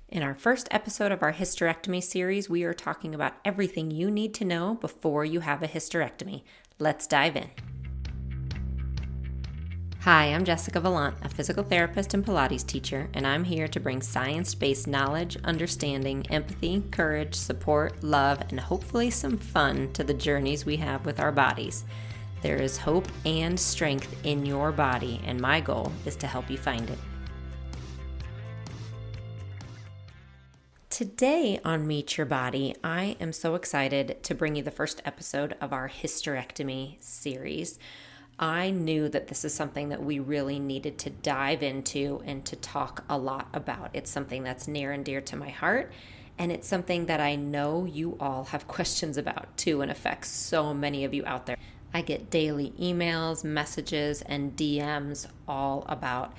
In our first episode of our hysterectomy series, we are talking about everything you need to know before you have a hysterectomy. Let's dive in. Hi, I'm Jessica Vallant, a physical therapist and Pilates teacher, and I'm here to bring science-based knowledge, understanding, empathy, courage, support, love, and hopefully some fun to the journeys we have with our bodies. There is hope and strength in your body, and my goal is to help you find it. Today on Meet Your Body, I am so excited to bring you the first episode of our hysterectomy series. I knew that this is something that we really needed to dive into and to talk a lot about. It's something that's near and dear to my heart, and it's something that I know you all have questions about too, and affects so many of you out there. I get daily emails, messages, and DMs all about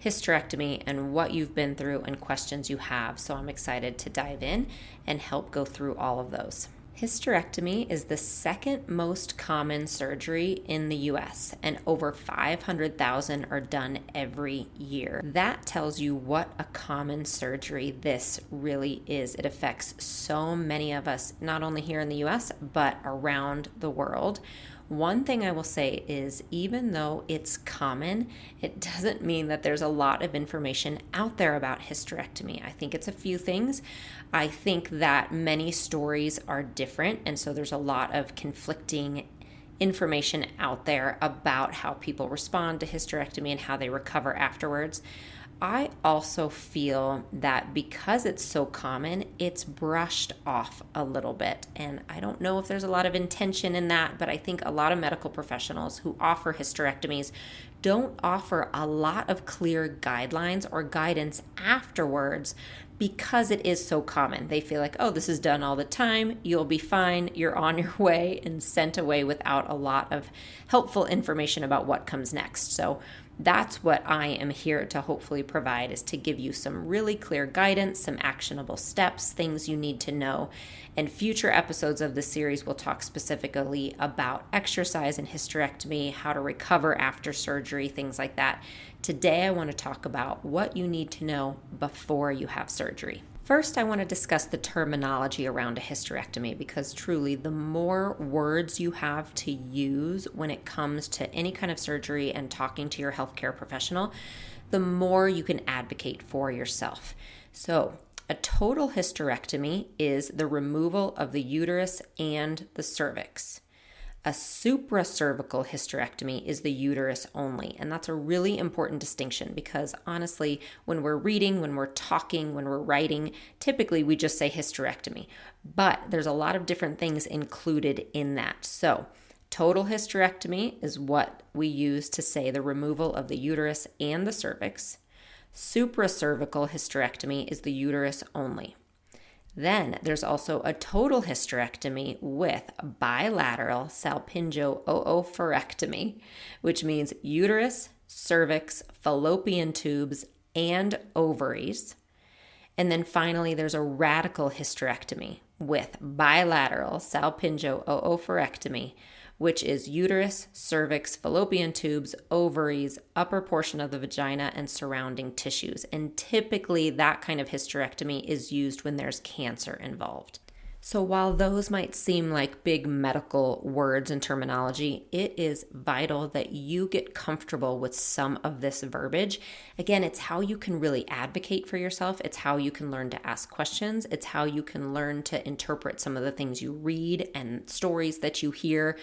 hysterectomy and what you've been through and questions you have. So I'm excited to dive in and help go through all of those. Hysterectomy is the second most common surgery in the US, and over 500,000 are done every year. That tells you what a common surgery this really is. It affects so many of us, not only here in the US, but around the world. One thing I will say is, even though it's common, it doesn't mean that there's a lot of information out there about hysterectomy. I think it's a few things. I think that many stories are different, and so there's a lot of conflicting information out there about how people respond to hysterectomy and how they recover afterwards. I also feel that because it's so common, it's brushed off a little bit. And I don't know if there's a lot of intention in that, but I think a lot of medical professionals who offer hysterectomies don't offer a lot of clear guidelines or guidance afterwards because it is so common. They feel like, oh, this is done all the time, you'll be fine, you're on your way, and sent away without a lot of helpful information about what comes next. So that's what I am here to hopefully provide, is to give you some really clear guidance, some actionable steps, things you need to know. And future episodes of this series will talk specifically about exercise and hysterectomy, how to recover after surgery, things like that. Today, I want to talk about what you need to know before you have surgery. First, I want to discuss the terminology around a hysterectomy, because truly the more words you have to use when it comes to any kind of surgery and talking to your healthcare professional, the more you can advocate for yourself. So, a total hysterectomy is the removal of the uterus and the cervix. A supracervical hysterectomy is the uterus only, and that's a really important distinction, because honestly, when we're reading, when we're talking, when we're writing, typically we just say hysterectomy, but there's a lot of different things included in that. So total hysterectomy is what we use to say the removal of the uterus and the cervix. Supracervical hysterectomy is the uterus only. Then there's also a total hysterectomy with bilateral salpingo-oophorectomy, which means uterus, cervix, fallopian tubes, and ovaries. And then finally, there's a radical hysterectomy with bilateral salpingo-oophorectomy, which is uterus, cervix, fallopian tubes, ovaries, upper portion of the vagina, and surrounding tissues. And typically that kind of hysterectomy is used when there's cancer involved. So while those might seem like big medical words and terminology, it is vital that you get comfortable with some of this verbiage. Again, it's how you can really advocate for yourself. It's how you can learn to ask questions. It's how you can learn to interpret some of the things you read and stories that you hear.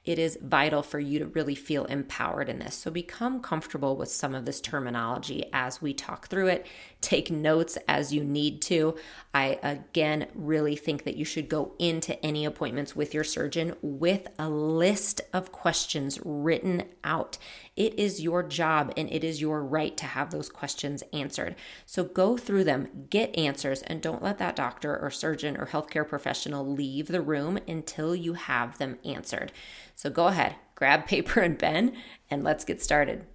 It is vital for you to really feel empowered in this. So become comfortable with some of this terminology as we talk through it. Take notes as you need to. I, again, really think that you should go into any appointments with your surgeon with a list of questions written out. It is your job and it is your right to have those questions answered. So go through them, get answers, and don't let that doctor or surgeon or healthcare professional leave the room until you have them answered. So go ahead, grab paper and pen, and let's get started.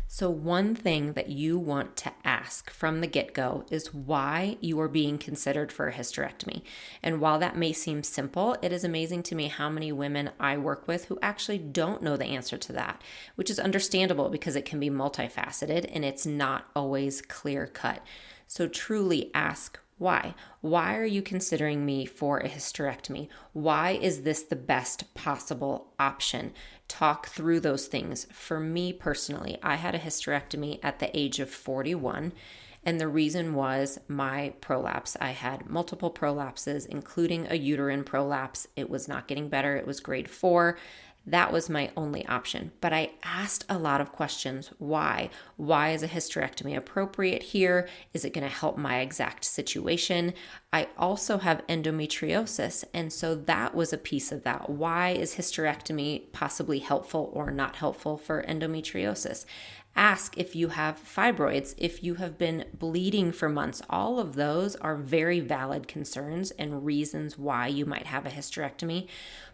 So one thing that you want to ask from the get-go is why you are being considered for a hysterectomy. And while that may seem simple, it is amazing to me how many women I work with who actually don't know the answer to that, which is understandable because it can be multifaceted and it's not always clear-cut. So truly ask Why? Why are you considering me for a hysterectomy? Why is this the best possible option? Talk through those things. For me personally, I had a hysterectomy at the age of 41. And the reason was my prolapse. I had multiple prolapses, including a uterine prolapse. It was not getting better. It was grade 4. That was my only option. But I asked a lot of questions. Why? Why is a hysterectomy appropriate here? Is it going to help my exact situation? I also have endometriosis. And so that was a piece of that. Why is hysterectomy possibly helpful or not helpful for endometriosis? Ask if you have fibroids, if you have been bleeding for months. All of those are very valid concerns and reasons why you might have a hysterectomy.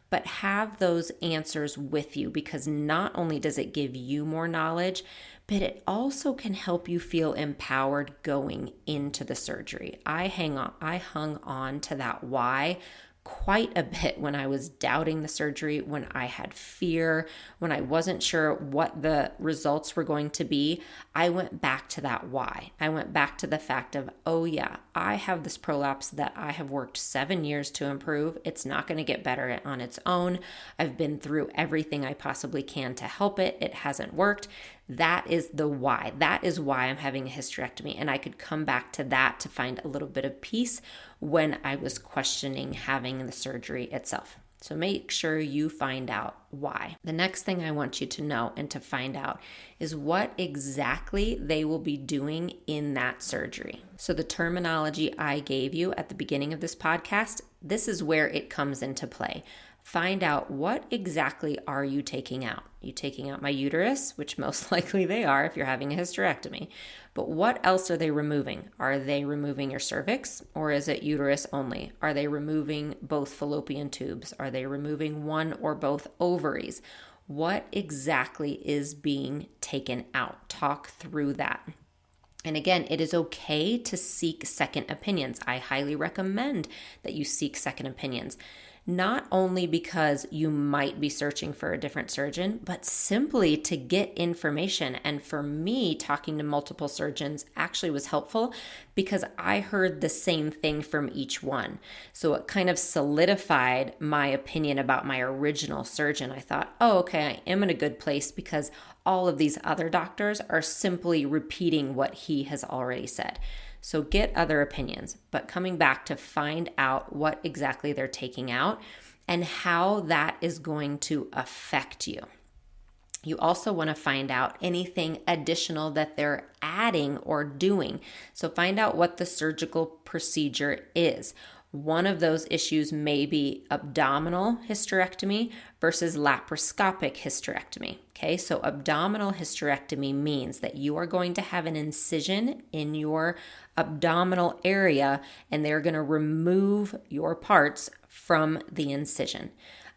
But have those answers with you, because not only does it give you more knowledge, but it also can help you feel empowered going into the surgery. I hung on to that why quite a bit when I was doubting the surgery, when I had fear, when I wasn't sure what the results were going to be. I went back to that why. I went back to the fact of, oh yeah, I have this prolapse that I have worked 7 years to improve. It's not going to get better on its own. I've been through everything I possibly can to help it. It hasn't worked. That is the why. That is why I'm having a hysterectomy. And I could come back to that to find a little bit of peace when I was questioning having the surgery itself. So make sure you find out why. The next thing I want you to know and to find out is what exactly they will be doing in that surgery. So the terminology I gave you at the beginning of this podcast, this is where it comes into play. Find out, what exactly are you taking out? Are you taking out my uterus, which most likely they are if you're having a hysterectomy. But what else are they removing? Are they removing your cervix, or is it uterus only? Are they removing both fallopian tubes? Are they removing one or both ovaries? What exactly is being taken out? Talk through that. And again, it is okay to seek second opinions. I highly recommend that you seek second opinions. Not only because you might be searching for a different surgeon, but simply to get information. And for me, talking to multiple surgeons actually was helpful because I heard the same thing from each one. So it kind of solidified my opinion about my original surgeon. I thought, oh, okay, I am in a good place because all of these other doctors are simply repeating what he has already said. So get other opinions, but coming back to find out what exactly they're taking out and how that is going to affect you. You also want to find out anything additional that they're adding or doing. So find out what the surgical procedure is. One of those issues may be abdominal hysterectomy versus laparoscopic hysterectomy. Okay, so abdominal hysterectomy means that you are going to have an incision in your abdominal area and they're going to remove your parts from the incision.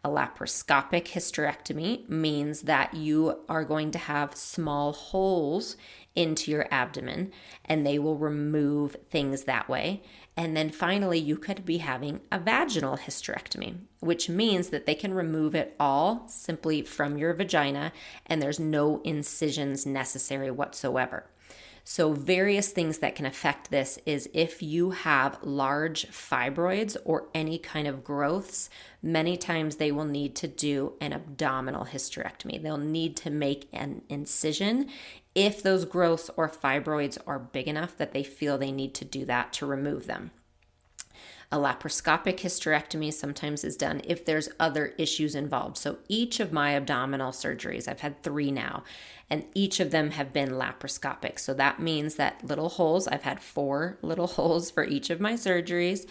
A laparoscopic hysterectomy means that you are going to have small holes into your abdomen and they will remove things that way. And then finally, you could be having a vaginal hysterectomy, which means that they can remove it all simply from your vagina and there's no incisions necessary whatsoever. So various things that can affect this is if you have large fibroids or any kind of growths, many times they will need to do an abdominal hysterectomy. They'll need to make an incision if those growths or fibroids are big enough that they feel they need to do that to remove them. A laparoscopic hysterectomy sometimes is done if there's other issues involved. So each of my abdominal surgeries, I've had 3 now, and each of them have been laparoscopic. So that means that little holes, I've had 4 little holes for each of my surgeries,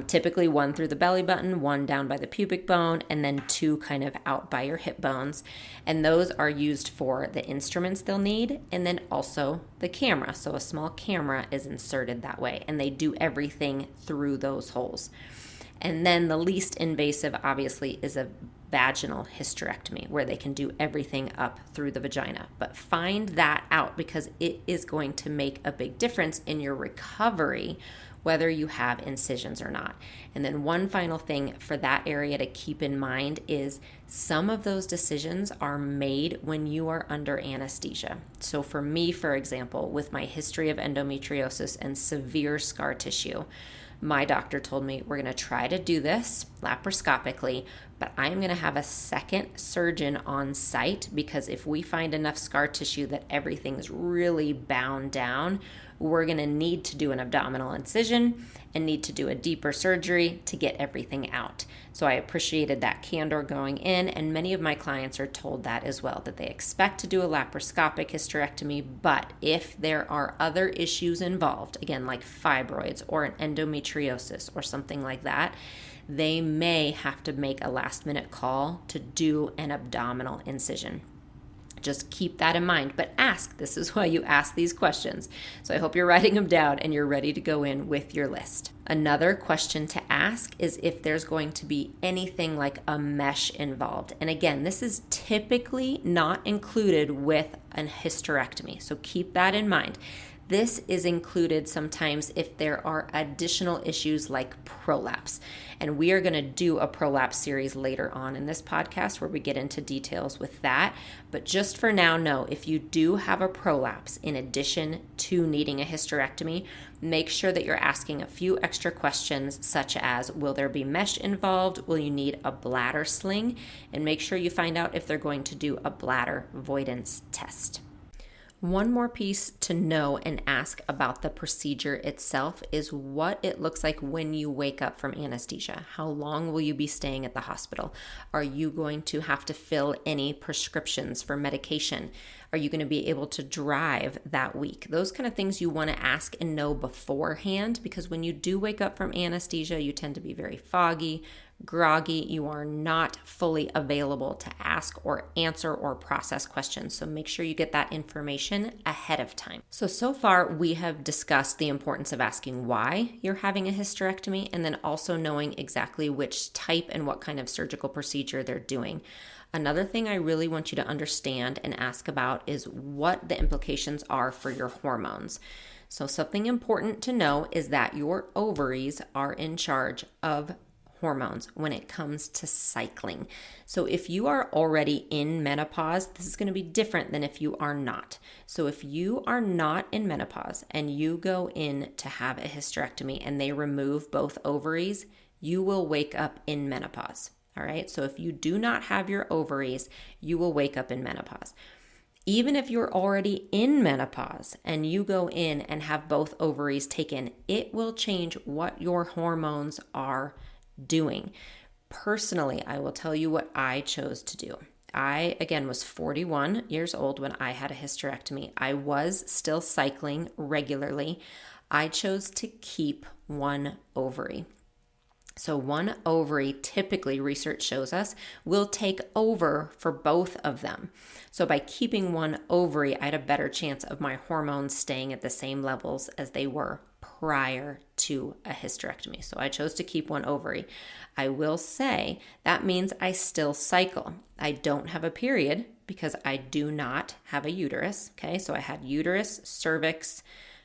typically 1 through the belly button, 1 down by the pubic bone, and then 2 kind of out by your hip bones. And those are used for the instruments they'll need, and then also the camera. So a small camera is inserted that way, and they do everything through those holes. And then the least invasive, obviously, is a vaginal hysterectomy, where they can do everything up through the vagina. But find that out because it is going to make a big difference in your recovery whether you have incisions or not. And then one final thing for that area to keep in mind is some of those decisions are made when you are under anesthesia. So for me, for example, with my history of endometriosis and severe scar tissue, my doctor told me, we're going to try to do this laparoscopically, but I'm going to have a second surgeon on site because if we find enough scar tissue that everything's really bound down, we're going to need to do an abdominal incision and need to do a deeper surgery to get everything out. So I appreciated that candor going in, and many of my clients are told that as well, that they expect to do a laparoscopic hysterectomy, but if there are other issues involved, again, like fibroids or an endometriosis or something like that, they may have to make a last-minute call to do an abdominal incision. Just keep that in mind, but ask. This is why you ask these questions. So I hope you're writing them down and you're ready to go in with your list. Another question to ask is if there's going to be anything like a mesh involved. And again, this is typically not included with a hysterectomy. So keep that in mind. This is included sometimes if there are additional issues like prolapse. And we are going to do a prolapse series later on in this podcast where we get into details with that. But just for now, know if you do have a prolapse in addition to needing a hysterectomy, make sure that you're asking a few extra questions such as, will there be mesh involved? Will you need a bladder sling? And make sure you find out if they're going to do a bladder voidance test. One more piece to know and ask about the procedure itself is what it looks like when you wake up from anesthesia. How long will you be staying at the hospital? Are you going to have to fill any prescriptions for medication? Are you going to be able to drive that week? Those kind of things you want to ask and know beforehand, because when you do wake up from anesthesia, you tend to be very foggy, groggy. You are not fully available to ask or answer or process questions. So make sure you get that information ahead of time. So far we have discussed the importance of asking why you're having a hysterectomy and then also knowing exactly which type and what kind of surgical procedure they're doing. Another thing I really want you to understand and ask about is what the implications are for your hormones. So something important to know is that your ovaries are in charge of hormones when it comes to cycling. So if you are already in menopause, this is going to be different than if you are not. So if you are not in menopause and you go in to have a hysterectomy and they remove both ovaries, you will wake up in menopause. All right. So if you do not have your ovaries, you will wake up in menopause. Even if you're already in menopause and you go in and have both ovaries taken, it will change what your hormones are doing. Personally, I will tell you what I chose to do. I, again, was 41 years old when I had a hysterectomy. I was still cycling regularly. I chose to keep one ovary. So one ovary, typically research shows us, will take over for both of them. So by keeping one ovary, I had a better chance of my hormones staying at the same levels as they were prior to a hysterectomy. So I chose to keep one ovary. I will say that means I still cycle. I don't have a period because I do not have a uterus. Okay, so I had uterus, cervix,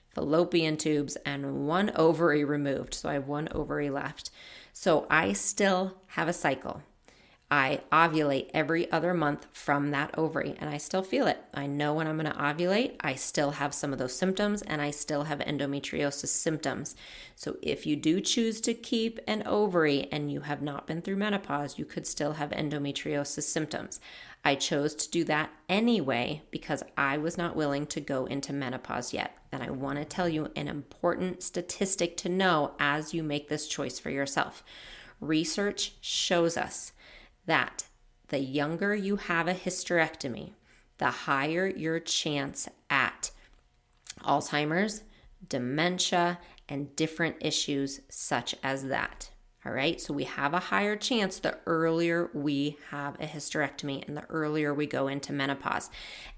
fallopian tubes, and one ovary removed. So I have one ovary left. So I still have a cycle. I ovulate every other month from that ovary, and I still feel it. I know when I'm going to ovulate, I still have some of those symptoms, and I still have endometriosis symptoms. So if you do choose to keep an ovary and you have not been through menopause, you could still have endometriosis symptoms. I chose to do that anyway because I was not willing to go into menopause yet. And I want to tell you an important statistic to know as you make this choice for yourself. Research shows us that the younger you have a hysterectomy, the higher your chance at Alzheimer's, dementia, and different issues such as that. All right, so we have a higher chance the earlier we have a hysterectomy and the earlier we go into menopause.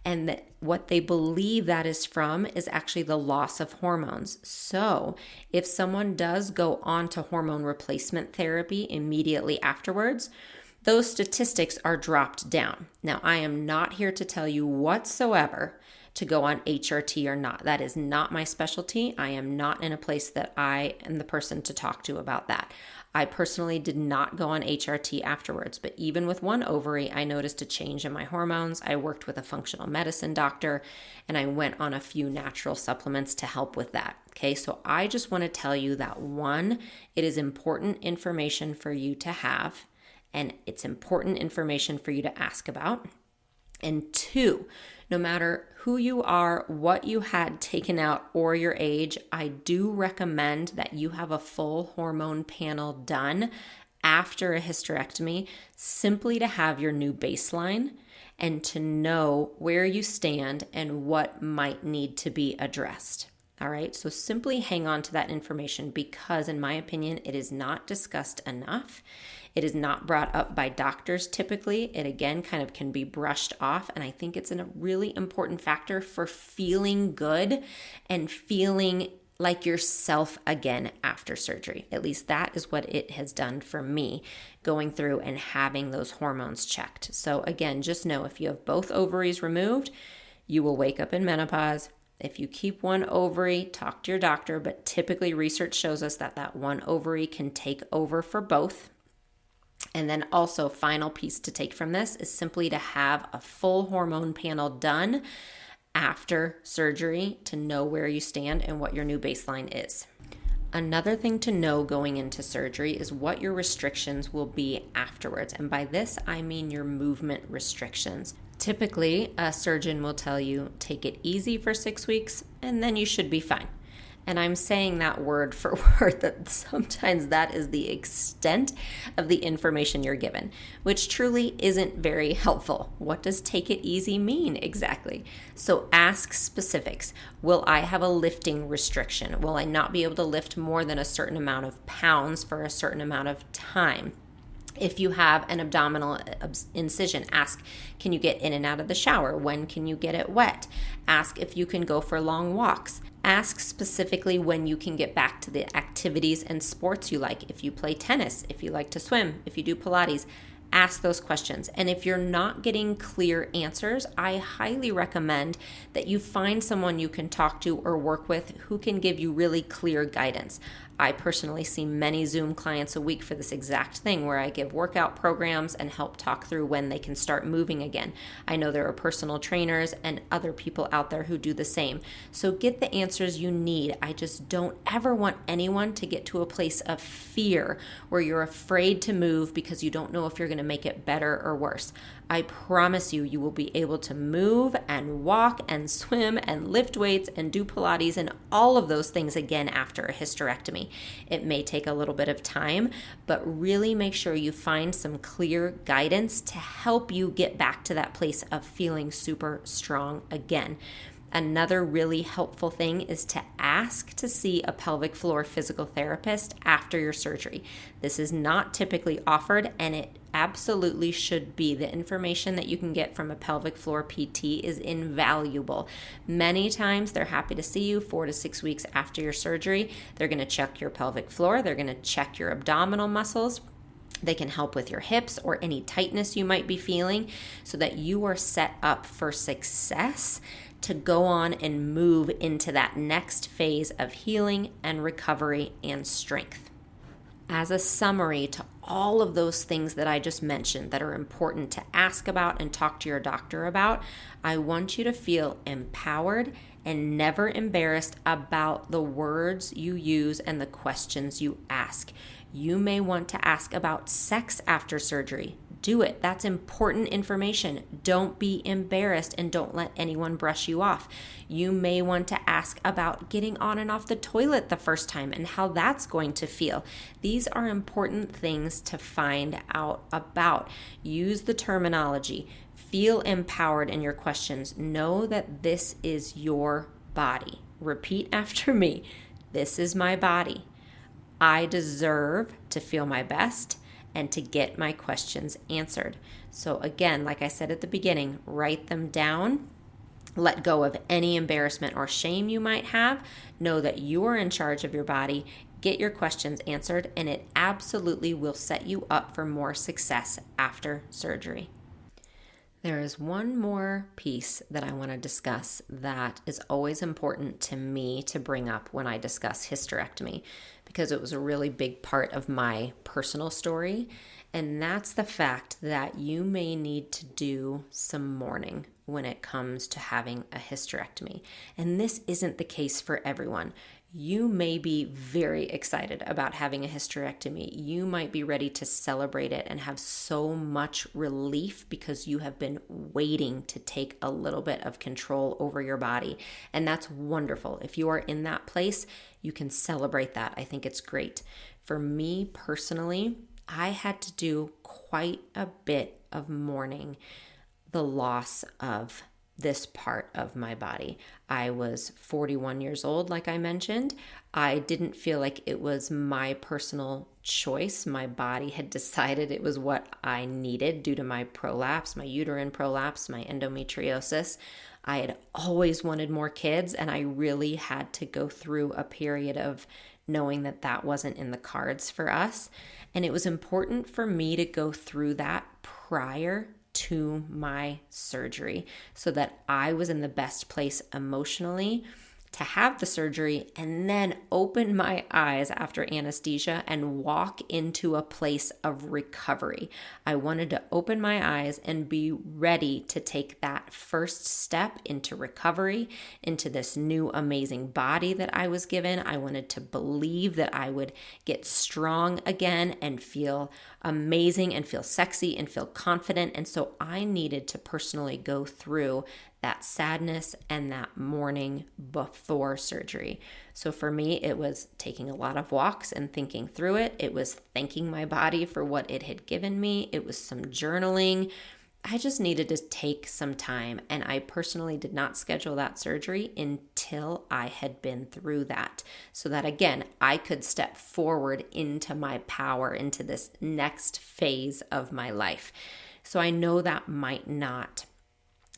And what they believe that is from is actually the loss of hormones. So if someone does go on to hormone replacement therapy immediately afterwards, those statistics are dropped down. Now, I am not here to tell you whatsoever to go on HRT or not. That is not my specialty. I am not in a place that I am the person to talk to about that. I personally did not go on HRT afterwards, but even with one ovary, I noticed a change in my hormones. I worked with a functional medicine doctor, and I went on a few natural supplements to help with that. Okay, so I just want to tell you that one, it is important information for you to have, and it's important information for you to ask about. And two, no matter who you are, what you had taken out, or your age, I do recommend that you have a full hormone panel done after a hysterectomy, simply to have your new baseline and to know where you stand and what might need to be addressed. All right, so simply hang on to that information because, in my opinion, it is not discussed enough. It is not brought up by doctors typically. It again kind of can be brushed off, and I think it's a really important factor for feeling good and feeling like yourself again after surgery. At least that is what it has done for me, going through and having those hormones checked. So again, just know if you have both ovaries removed, you will wake up in menopause. If you keep one ovary, talk to your doctor, but typically research shows us that that one ovary can take over for both. And then also, final piece to take from this is simply to have a full hormone panel done after surgery to know where you stand and what your new baseline is. Another thing to know going into surgery is what your restrictions will be afterwards. And by this, I mean your movement restrictions. Typically, a surgeon will tell you, take it easy for 6 weeks, and then you should be fine. And I'm saying that word for word, that sometimes that is the extent of the information you're given, which truly isn't very helpful. What does take it easy mean exactly? So ask specifics. Will I have a lifting restriction? Will I not be able to lift more than a certain amount of pounds for a certain amount of time? If you have an abdominal incision, ask, can you get in and out of the shower? When can you get it wet? Ask if you can go for long walks. Ask specifically when you can get back to the activities and sports you like. If you play tennis, if you like to swim, if you do Pilates, ask those questions. And if you're not getting clear answers, I highly recommend that you find someone you can talk to or work with who can give you really clear guidance. I personally see many Zoom clients a week for this exact thing, where I give workout programs and help talk through when they can start moving again. I know there are personal trainers and other people out there who do the same. So get the answers you need. I just don't ever want anyone to get to a place of fear where you're afraid to move because you don't know if you're going to make it better or worse. I promise you, you will be able to move and walk and swim and lift weights and do Pilates and all of those things again after a hysterectomy. It may take a little bit of time, but really make sure you find some clear guidance to help you get back to that place of feeling super strong again. Another really helpful thing is to ask to see a pelvic floor physical therapist after your surgery. This is not typically offered, and it absolutely should be. The information that you can get from a pelvic floor PT is invaluable. Many times they're happy to see you 4 to 6 weeks after your surgery. They're going to check your pelvic floor. They're going to check your abdominal muscles. They can help with your hips or any tightness you might be feeling so that you are set up for success to go on and move into that next phase of healing and recovery and strength. As a summary to all of those things that I just mentioned that are important to ask about and talk to your doctor about, I want you to feel empowered and never embarrassed about the words you use and the questions you ask. You may want to ask about sex after surgery. Do it. That's important information. Don't be embarrassed and don't let anyone brush you off. You may want to ask about getting on and off the toilet the first time and how that's going to feel. These are important things to find out about. Use the terminology. Feel empowered in your questions. Know that this is your body. Repeat after me. This is my body. I deserve to feel my best and to get my questions answered. So again, like I said at the beginning, write them down. Let go of any embarrassment or shame you might have. Know that you are in charge of your body. Get your questions answered, and it absolutely will set you up for more success after surgery. There is one more piece that I want to discuss that is always important to me to bring up when I discuss hysterectomy, because it was a really big part of my personal story. And that's the fact that you may need to do some mourning when it comes to having a hysterectomy. And this isn't the case for everyone. You may be very excited about having a hysterectomy. You might be ready to celebrate it and have so much relief because you have been waiting to take a little bit of control over your body. And that's wonderful. If you are in that place, you can celebrate that. I think it's great. For me personally, I had to do quite a bit of mourning the loss of this part of my body. I was 41 years old, like I mentioned. I didn't feel like it was my personal choice. My body had decided it was what I needed due to my prolapse, my uterine prolapse, my endometriosis. I had always wanted more kids, and I really had to go through a period of knowing that that wasn't in the cards for us. And it was important for me to go through that prior to my surgery so that I was in the best place emotionally to have the surgery and then open my eyes after anesthesia and walk into a place of recovery. I wanted to open my eyes and be ready to take that first step into recovery, into this new amazing body that I was given. I wanted to believe that I would get strong again and feel amazing and feel sexy and feel confident. And so I needed to personally go through that sadness and that mourning before surgery. So for me, it was taking a lot of walks and thinking through it. It was thanking my body for what it had given me. It was some journaling. I just needed to take some time, and I personally did not schedule that surgery until I had been through that, so that again, I could step forward into my power, into this next phase of my life. So I know that might not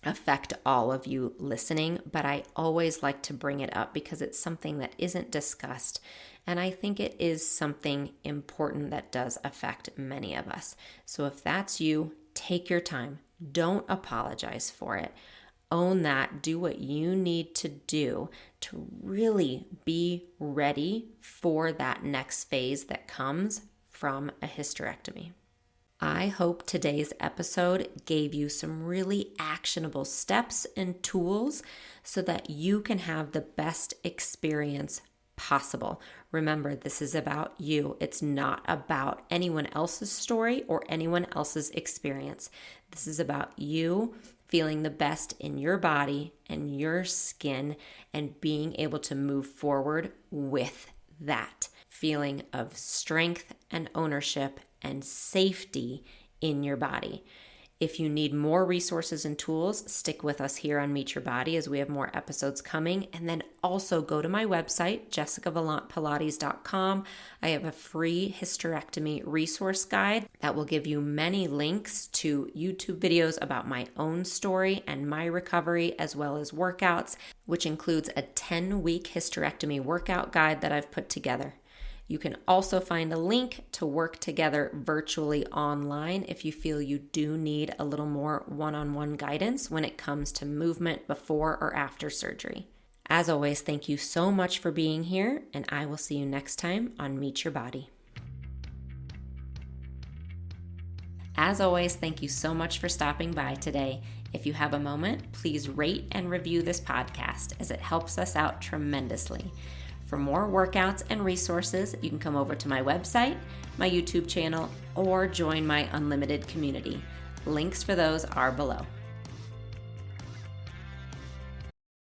affect all of you listening, but I always like to bring it up because it's something that isn't discussed, and I think it is something important that does affect many of us. So if that's you, take your time. Don't apologize for it. Own that. Do what you need to do to really be ready for that next phase that comes from a hysterectomy. I hope today's episode gave you some really actionable steps and tools so that you can have the best experience possible. Remember, this is about you. It's not about anyone else's story or anyone else's experience. This is about you feeling the best in your body and your skin and being able to move forward with that feeling of strength and ownership and safety in your body. If you need more resources and tools, stick with us here on Meet Your Body as we have more episodes coming. And then also go to my website, jessicavallantpilates.com. I have a free hysterectomy resource guide that will give you many links to YouTube videos about my own story and my recovery, as well as workouts, which includes a 10-week hysterectomy workout guide that I've put together. You can also find a link to work together virtually online if you feel you do need a little more one-on-one guidance when it comes to movement before or after surgery. As always, thank you so much for being here, and I will see you next time on Meet Your Body. As always, thank you so much for stopping by today. If you have a moment, please rate and review this podcast as it helps us out tremendously. For more workouts and resources, you can come over to my website, my YouTube channel, or join my unlimited community. Links for those are below.